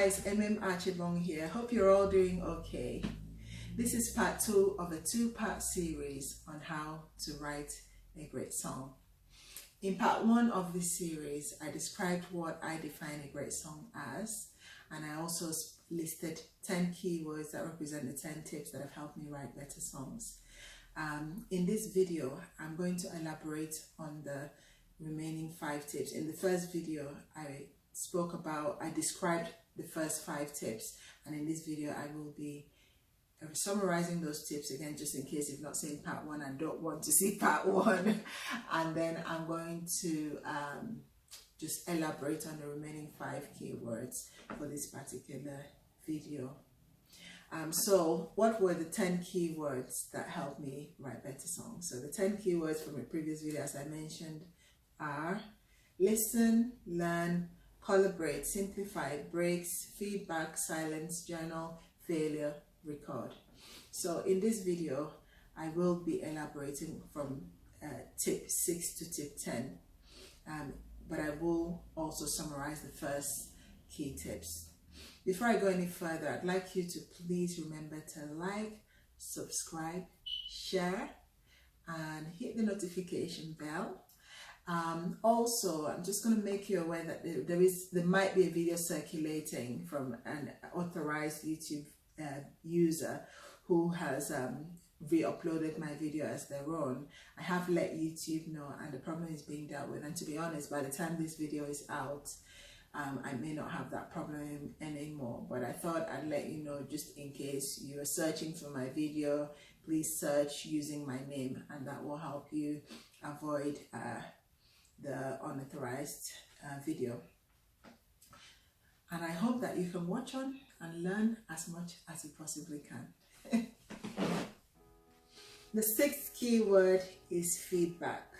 Hi, it's Emem Archibong here. Hope you're all doing okay. This is part 2 of a 2-part series on how to write a great song. In part 1 of this series, I described what I define a great song as, and I also listed 10 keywords that represent the 10 tips that have helped me write better songs. In this video, I'm going to elaborate on the remaining 5 tips. In the first video, I described the first 5 tips, and in this video I will be summarizing those tips again, just in case you've not seen part 1 and don't want to see part 1. And then I'm going to just elaborate on the remaining 5 keywords for this particular video. So what were the 10 keywords that helped me write better songs? So the 10 keywords from a previous video, as I mentioned, are listen, learn, collaborate, simplify, breaks, feedback, silence, journal, failure, record. So in this video, I will be elaborating from tip 6 to tip 10, but I will also summarize the first key tips. Before I go any further, I'd like you to please remember to like, subscribe, share, and hit the notification bell. Also, I'm just going to make you aware that there might be a video circulating from an authorized YouTube user who has re-uploaded my video as their own. I have let YouTube know, and the problem is being dealt with. And to be honest, by the time this video is out, I may not have that problem anymore. But I thought I'd let you know, just in case you are searching for my video, please search using my name, and that will help you avoid the unauthorized video. And I hope that you can watch on and learn as much as you possibly can. The 6th keyword is feedback.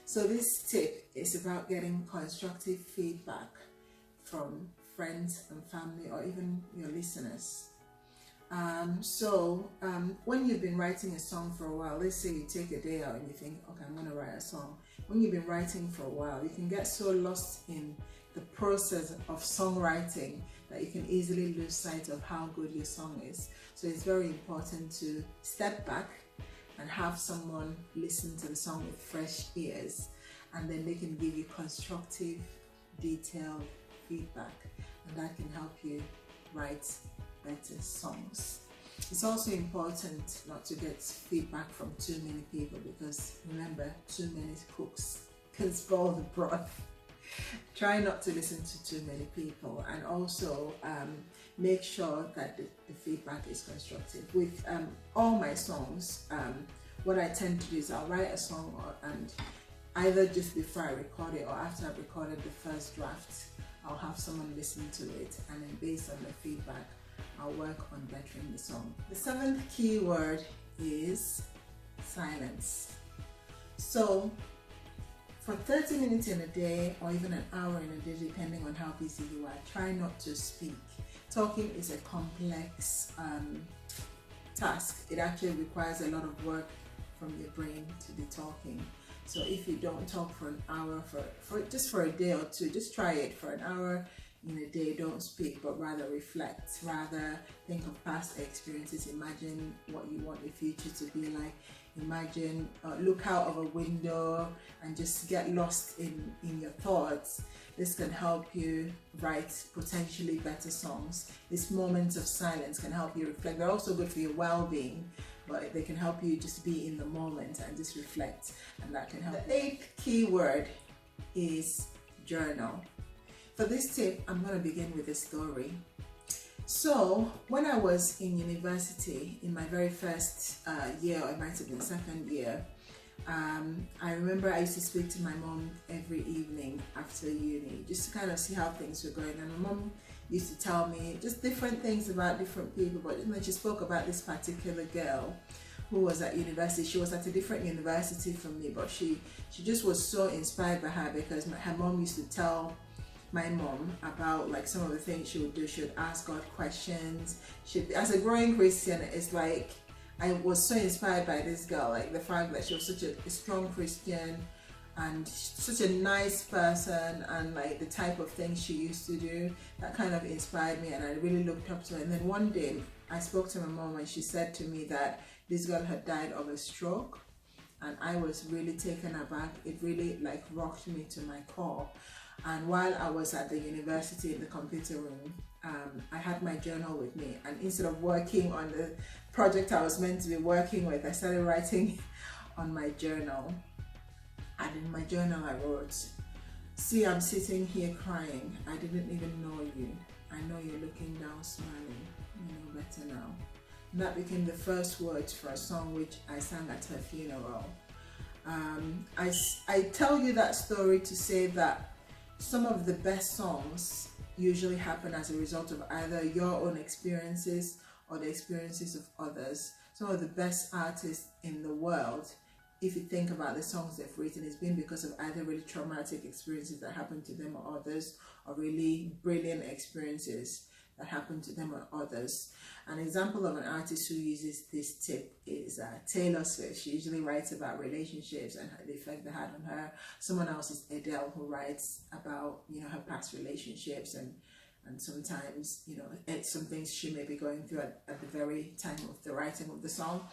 So this tip is about getting constructive feedback from friends and family, or even your listeners. When you've been writing a song for a while, let's say you take a day out and you think, okay, I'm going to write a song. When you've been writing for a while, you can get so lost in the process of songwriting that you can easily lose sight of how good your song is. So it's very important to step back and have someone listen to the song with fresh ears, and then they can give you constructive, detailed feedback, and that can help you write better songs. It's also important not to get feedback from too many people, because remember, too many cooks can spoil the broth. Try not to listen to too many people, and also make sure that the feedback is constructive. With all my songs, what I tend to do is I'll write a song, and either just before I record it or after I've recorded the first draft, I'll have someone listen to it, and then based on the feedback, I'll work on bettering the song. The 7th keyword is silence. So for 30 minutes in a day, or even an hour in a day, depending on how busy you are, try not to speak. Talking is a complex task. It actually requires a lot of work from your brain to be talking. So if you don't talk for an hour, for a day or two, just try it for an hour in a day. Don't speak, but rather reflect, rather think of past experiences, imagine what you want the future to be like, imagine, look out of a window and just get lost in your thoughts. This can help you write potentially better songs. These moments of silence can help you reflect. They're also good for your well-being, but they can help you just be in the moment and just reflect, and that can help. The 8th keyword is journal. For this tip, I'm going to begin with a story. So when I was in university, in my very first year, or it might have been second year, I remember I used to speak to my mom every evening after uni, just to kind of see how things were going. And my mom used to tell me just different things about different people, but then she spoke about this particular girl who was at university. She was at a different university from me, but she just was so inspired by her, because her mom used to tell my mom about like some of the things she would do. She would ask God questions. As a growing Christian, it's like I was so inspired by this girl, like the fact that she was such a strong Christian, and such a nice person, and like the type of things she used to do, that kind of inspired me, and I really looked up to her. And then one day I spoke to my mom, and she said to me that this girl had died of a stroke, and I was really taken aback. It really like rocked me to my core. And while I was at the university in the computer room, I had my journal with me, and instead of working on the project I was meant to be working with, I started writing on my journal. And in my journal I wrote, "See, I'm sitting here crying. I didn't even know you. I know you're looking down smiling. You know better now." And that became the first words for a song which I sang at her funeral. I tell you that story to say that some of the best songs usually happen as a result of either your own experiences or the experiences of others. Some of the best artists in the world, if you think about the songs they've written, it's been because of either really traumatic experiences that happened to them or others, or really brilliant experiences that happened to them or others. An example of an artist who uses this tip is Taylor Swift. She usually writes about relationships and the effect they had on her. Someone else is Adele, who writes about, you know, her past relationships and sometimes, you know, some things she may be going through at the very time of the writing of the song.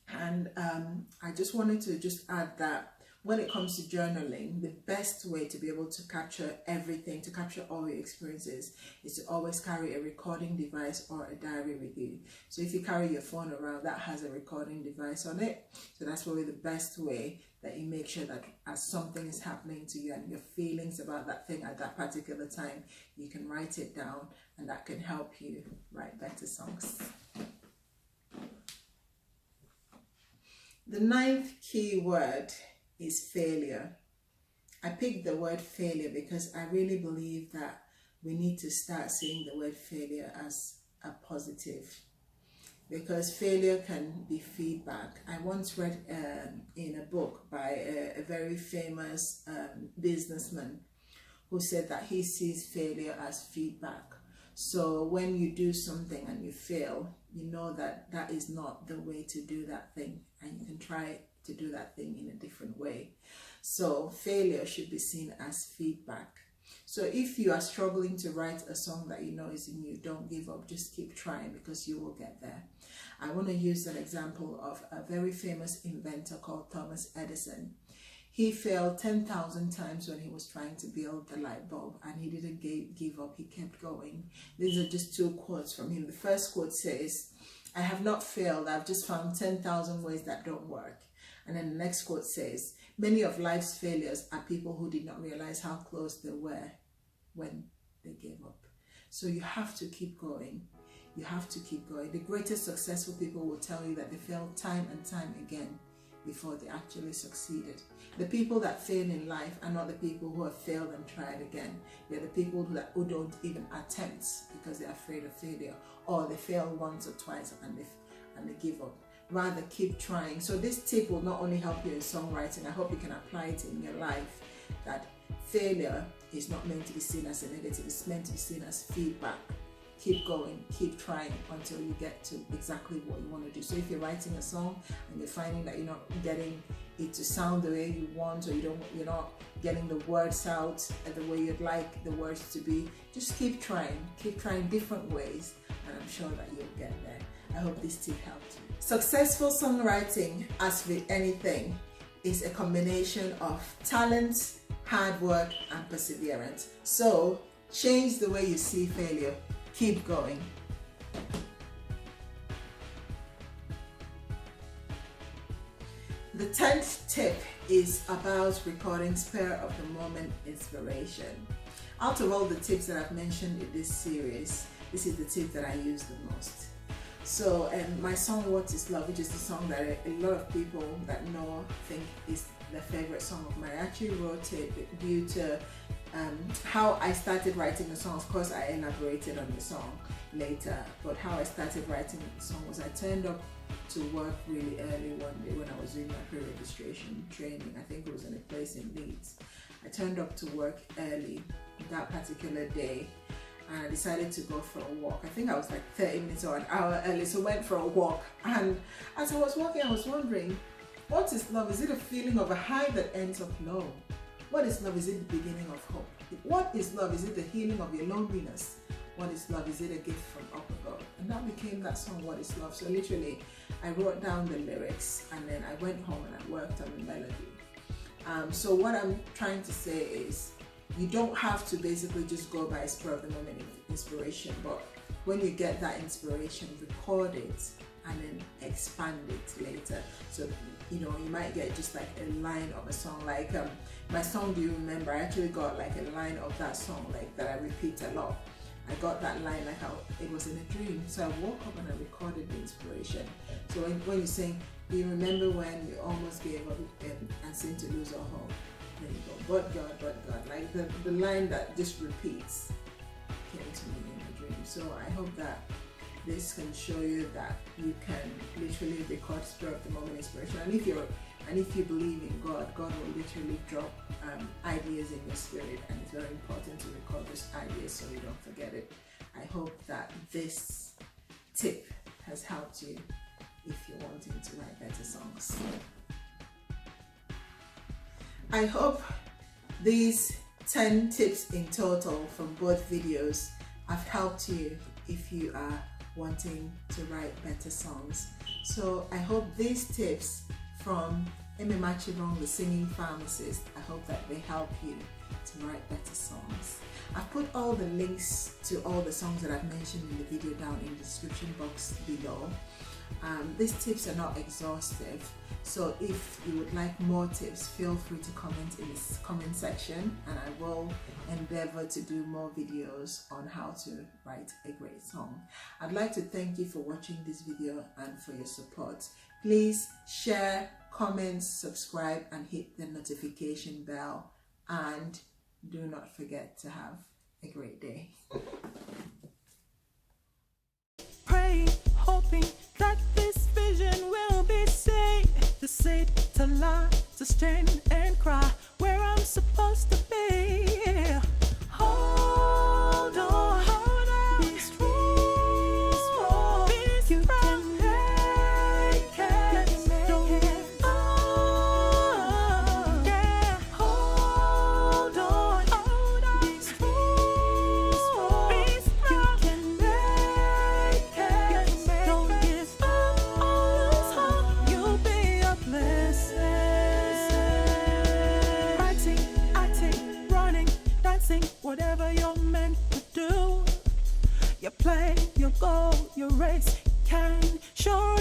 And I just wanted to just add that when it comes to journaling, the best way to be able to capture everything, to capture all your experiences, is to always carry a recording device or a diary with you. So if you carry your phone around, that has a recording device on it. So that's probably the best way that you make sure that as something is happening to you and your feelings about that thing at that particular time, you can write it down, and that can help you write better songs. The 9th key word is failure. I picked the word failure because I really believe that we need to start seeing the word failure as a positive, because failure can be feedback. I once read in a book by a very famous businessman who said that he sees failure as feedback. So when you do something and you fail, you know that that is not the way to do that thing, and you can try to do that thing in a different way. So failure should be seen as feedback. So if you are struggling to write a song that you know is in you, don't give up, just keep trying, because you will get there. I want to use an example of a very famous inventor called Thomas Edison. He failed 10,000 times when he was trying to build the light bulb, and he didn't give up, he kept going. These are just 2 quotes from him. The first quote says, "I have not failed, I've just found 10,000 ways that don't work." And then the next quote says, "Many of life's failures are people who did not realize how close they were when they gave up." So you have to keep going. You have to keep going. The greatest successful people will tell you that they failed time and time again before they actually succeeded. The people that fail in life are not the people who have failed and tried again. They're the people who don't even attempt because they're afraid of failure, or they fail once or twice and they give up. Rather, keep trying. So this tip will not only help you in songwriting, I hope you can apply it in your life, that failure is not meant to be seen as a negative, it's meant to be seen as feedback. Keep going, keep trying until you get to exactly what you want to do. So if you're writing a song and you're finding that you're not getting it to sound the way you want, or you're not getting the words out the way you'd like the words to be, just keep trying different ways, and I'm sure that you'll get there. I hope this tip helped you. Successful songwriting, as with anything, is a combination of talent, hard work, and perseverance. So change the way you see failure. Keep going. The 10th tip is about recording spur of the moment inspiration. Out of all the tips that I've mentioned in this series, this is the tip that I use the most. So my song "What Is Love," which is the song that a lot of people that know think is their favorite song of mine, I actually wrote it due to how I started writing the song. Of course, I elaborated on the song later, but how I started writing the song was I turned up to work really early one day when I was doing my pre-registration training. I think it was in a place in Leeds. I turned up to work early that particular day, and I decided to go for a walk. I think I was like 30 minutes or an hour early, so went for a walk. And as I was walking, I was wondering, What is love? Is it a feeling of a high that ends up low? What is love? Is it the beginning of hope? What is love? Is it the healing of your loneliness? What is love? Is it a gift from up above? And that became that song, What is Love? So literally, I wrote down the lyrics and then I went home and I worked on the melody. So what I'm trying to say is, you don't have to basically just go by spur of the moment inspiration, but when you get that inspiration, record it and then expand it later. So, you know, you might get just like a line of a song, like my song, Do You Remember? I actually got like a line of that song like that I repeat a lot. I got that line like how it was in a dream. So I woke up and I recorded the inspiration. So when you sing, do you remember when you almost gave up and seemed to lose all hope? There you go. But God, like the line that just repeats came to me in a dream. So I hope that this can show you that you can literally record spur of the moment inspiration. And if you believe in God, God will literally drop ideas in your spirit, and it's very important to record those ideas so you don't forget it. I hope that this tip has helped you if you're wanting to write better songs. I hope these 10 tips in total from both videos have helped you if you are wanting to write better songs. So I hope these tips from Emem Archibong, the singing pharmacist, I hope that they help you to write better songs. I've put all the links to all the songs that I've mentioned in the video down in the description box below. These tips are not exhaustive, so if you would like more tips, feel free to comment in the comment section, and I will endeavor to do more videos on how to write a great song. I'd like to thank you for watching this video and for your support. Please share, comment, subscribe, and hit the notification bell, and do not forget to have a great day. Pray, hoping that this vision will be seen, to sit, to lie, to stand and cry where I'm supposed to be. Hold on, be strong, you can make it, don't give up, yeah. Hold on, be strong, you can make it, don't give up, lose hope, you'll be a blessing. Writing, acting, running, dancing, whatever you're meant to do, you play, you go, you race, can show